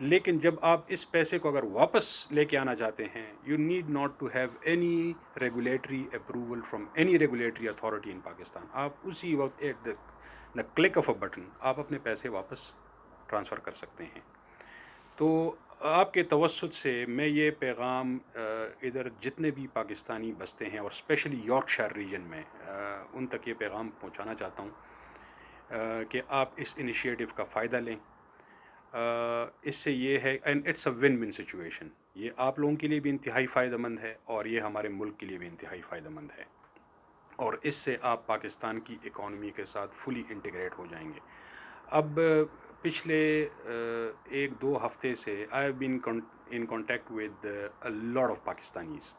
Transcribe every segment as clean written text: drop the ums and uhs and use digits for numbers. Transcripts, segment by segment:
لیکن جب آپ اس پیسے کو اگر واپس لے کے آنا چاہتے ہیں، you need not to have any regulatory approval from any regulatory authority in Pakistan. آپ اسی وقت at the click of a button آپ اپنے پیسے واپس ٹرانسفر کر سکتے ہیں. تو آپ کے توسط سے میں یہ پیغام ادھر جتنے بھی پاکستانی بستے ہیں اور اسپیشلی یارکشائر ریجن میں ان تک یہ پیغام پہنچانا چاہتا ہوں کہ آپ اس انیشیٹو کا فائدہ لیں. اس سے یہ ہے and it's a win win situation. یہ آپ لوگوں کے لیے بھی انتہائی فائدہ مند ہے اور یہ ہمارے ملک کے لیے بھی انتہائی فائدہ مند ہے، اور اس سے آپ پاکستان کی اکانومی کے ساتھ فلی انٹیگریٹ ہو جائیں گے. اب پچھلے ایک دو ہفتے سے I have been in contact with a lot of Pakistanis.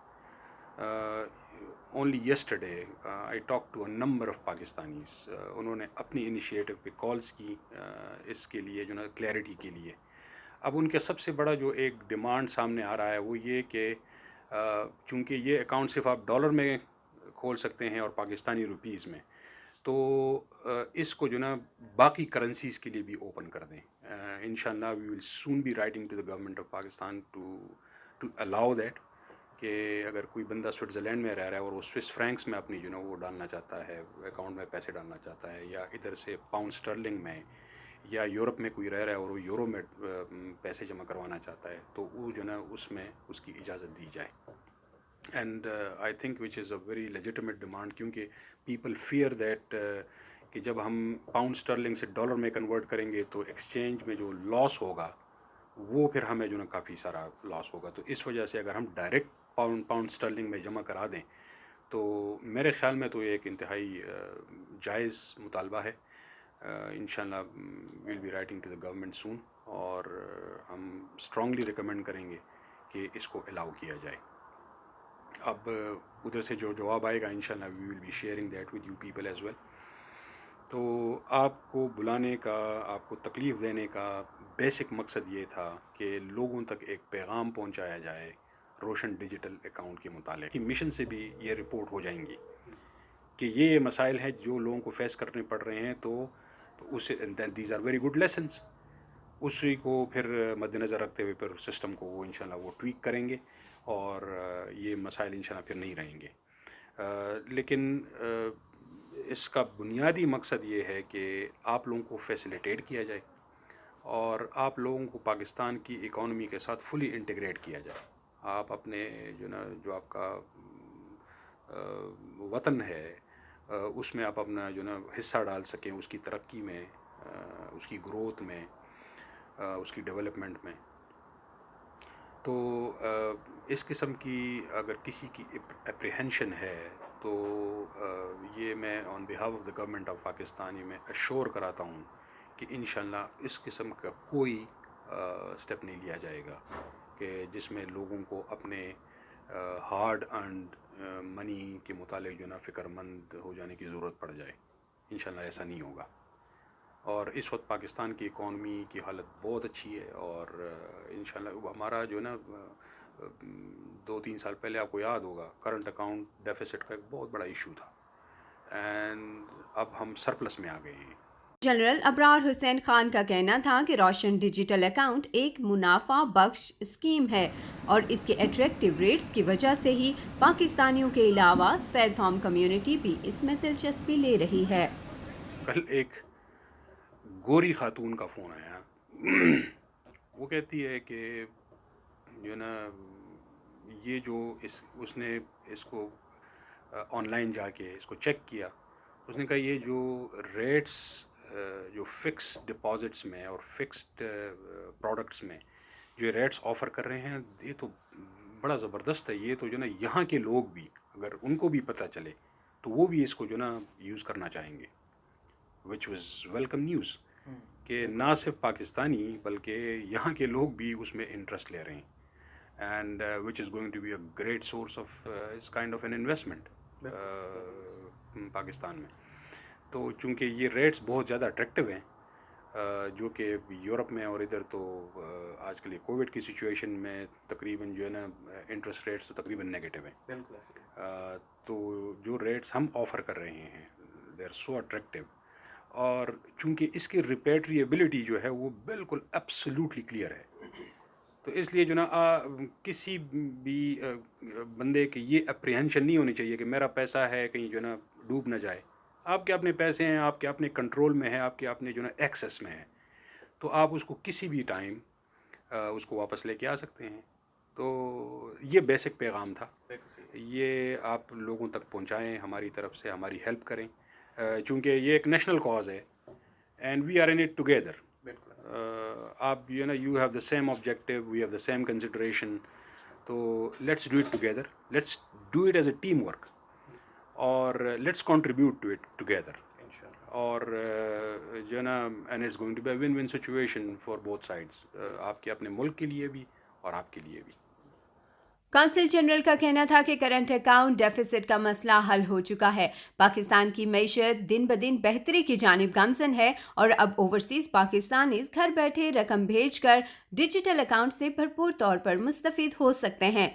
Only yesterday I talk to a number of Pakistanis. انہوں نے اپنی انیشیٹو پہ کالز کی اس کے لیے جو نا کلیئرٹی کے لیے. اب ان کا سب سے بڑا جو ایک ڈیمانڈ سامنے آ رہا ہے وہ یہ کہ چونکہ یہ اکاؤنٹ صرف آپ ڈالر میں کھول سکتے ہیں اور پاکستانی روپیز میں، تو اس کو جو نا باقی کرنسیز کے لیے بھی اوپن کر دیں. انشاءاللہ we will soon be writing to the government of Pakistan to allow that کہ اگر کوئی بندہ سوئٹزرلینڈ میں رہ رہا ہے اور وہ سوئس فرینکس میں اپنی جو نا وہ ڈالنا چاہتا ہے، اکاؤنٹ میں پیسے ڈالنا چاہتا ہے، یا ادھر سے پاؤنڈ اسٹرلنگ میں، یا یورپ میں کوئی رہ رہا ہے اور وہ یورو میں پیسے جمع کروانا چاہتا ہے، تو وہ جو نا اس میں اس کی اجازت دی جائے. And I think which is a very legitimate demand, کیونکہ پیپل فیئر دیٹ کہ جب ہم پاؤنڈ اسٹرلنگ سے ڈالر میں کنورٹ کریں گے تو ایکسچینج میں جو لاس ہوگا وہ پھر ہمیں جو نا کافی سارا لاس ہوگا. تو اس وجہ سے اگر ہم ڈائریکٹ پاؤنڈ اسٹرلنگ میں جمع کرا دیں تو میرے خیال میں تو یہ ایک انتہائی جائز مطالبہ ہے. انشاءاللہ will be writing to the government soon, اور ہم اسٹرانگلی ریکمینڈ کریں گے کہ اس کو الاؤ کیا جائے. اب ادھر سے جو جواب آئے گا انشاءاللہ we will be sharing that with you people as well. تو آپ کو بلانے کا، آپ کو تکلیف دینے کا بیسک مقصد یہ تھا کہ لوگوں تک ایک پیغام پہنچایا جائے روشن ڈیجیٹل اکاؤنٹ کے متعلق. مشن سے بھی یہ رپورٹ ہو جائیں گی کہ یہ مسائل ہیں جو لوگوں کو فیس کرنے پڑ رہے ہیں، تو اسے these are very good lessons. اسی کو پھر مد نظر رکھتے ہوئے پھر سسٹم کو وہ انشاءاللہ وہ ٹویک کریں گے اور یہ مسائل انشاءاللہ پھر نہیں رہیں گے. لیکن اس کا بنیادی مقصد یہ ہے کہ آپ لوگوں کو فیسیلیٹیٹ کیا جائے اور آپ لوگوں کو پاکستان کی اکانومی کے ساتھ فلی انٹیگریٹ کیا جائے. آپ اپنے جو نا جو آپ کا وطن ہے اس میں آپ اپنا جو نا حصہ ڈال سکیں، اس کی ترقی میں، اس کی گروتھ میں، اس کی ڈیولپمنٹ میں. تو اس قسم کی اگر کسی کی اپریہنشن ہے تو یہ میں on behalf of the government of Pakistan میں اشور کراتا ہوں کہ انشاءاللہ اس قسم کا کوئی اسٹیپ نہیں لیا جائے گا کہ جس میں لوگوں کو اپنے ہارڈ ارنڈ منی کے متعلق جو نا فکر مند ہو جانے کی ضرورت پڑ جائے. انشاءاللہ ایسا نہیں ہوگا. اور اس وقت پاکستان کی اکانومی کی حالت بہت اچھی ہے، اور انشاءاللہ ہمارا جو نا 2-3 سال پہلے آپ کو یاد ہوگا کرنٹ اکاؤنٹ ڈیفیسٹ کا ایک بہت بڑا ایشو تھا، اینڈ اب ہم سرپلس میں آ گئے ہیں. جنرل ابرار حسین خان کا کہنا تھا کہ روشن ڈیجیٹل اکاؤنٹ ایک منافع بخش اسکیم ہے اور اس کے اٹریکٹیو ریٹس کی وجہ سے ہی پاکستانیوں کے علاوہ سفید فام کمیونٹی بھی اس میں دلچسپی لے رہی ہے. کل ایک گوری خاتون کا فون آیا، وہ کہتی ہے کہ جو نا یہ جو اس نے اس کو آن لائن جا کے اس کو چیک کیا، اس نے کہا یہ جو ریٹس جو فکس ڈپازٹس میں اور فکسڈ پروڈکٹس میں جو ریٹس آفر کر رہے ہیں یہ تو بڑا زبردست ہے. یہ تو جو نا یہاں کے لوگ بھی اگر ان کو بھی پتہ چلے تو وہ بھی اس کو جو نا یوز کرنا چاہیں گے، وچ واز ویلکم نیوز کہ نہ صرف پاکستانی بلکہ یہاں کے لوگ بھی اس میں انٹرسٹ لے رہے ہیں. And which is going to be a great source of اس kind of an investment Pakistan میں. تو چونکہ یہ ریٹس بہت زیادہ اٹریکٹیو ہیں، جو کہ یورپ میں اور ادھر تو آج کل یہ کووڈ کی سچویشن میں تقریباً جو ہے نا انٹرسٹ ریٹس تو تقریباً نیگیٹو ہیں. تو جو ریٹس ہم آفر کر رہے ہیں دے آر سو اٹریکٹیو، اور چونکہ اس کی ریپیٹریبلٹی جو ہے وہ بالکل ایبسلیوٹلی کلیئر ہے. تو اس لیے جو نا کسی بھی بندے کی یہ اپریہنشن نہیں ہونی چاہیے کہ میرا پیسہ ہے کہیں جو نا ڈوب نہ جائے. آپ کے اپنے پیسے ہیں, آپ کے اپنے کنٹرول میں ہیں, آپ کے اپنے جو نا ایکسیس میں ہیں, تو آپ اس کو کسی بھی ٹائم اس کو واپس لے کے آ سکتے ہیں. تو یہ بیسک پیغام تھا, یہ آپ لوگوں تک پہنچائیں, ہماری طرف سے ہماری ہیلپ کریں, چونکہ یہ ایک نیشنل کاز ہے and we are in it together. آپ you know you have the same objective, we have the same consideration, تو let's do it together, let's do it as a team work, اور let's contribute to it together. اور جو ہے نا and it's going to be a win win situation for both sides, آپ کے اپنے ملک کے لیے بھی اور آپ کے لیے بھی. کونسل جنرل کا کہنا تھا کہ کرنٹ اکاؤنٹ ڈیفیسٹ کا مسئلہ حل ہو چکا ہے. پاکستان کی معیشت دن بدن بہتری کی جانب گامزن ہے اور اب اوورسیز پاکستانیز گھر بیٹھے رقم بھیج کر ڈیجیٹل اکاؤنٹ سے بھرپور طور پر مستفید ہو سکتے ہیں.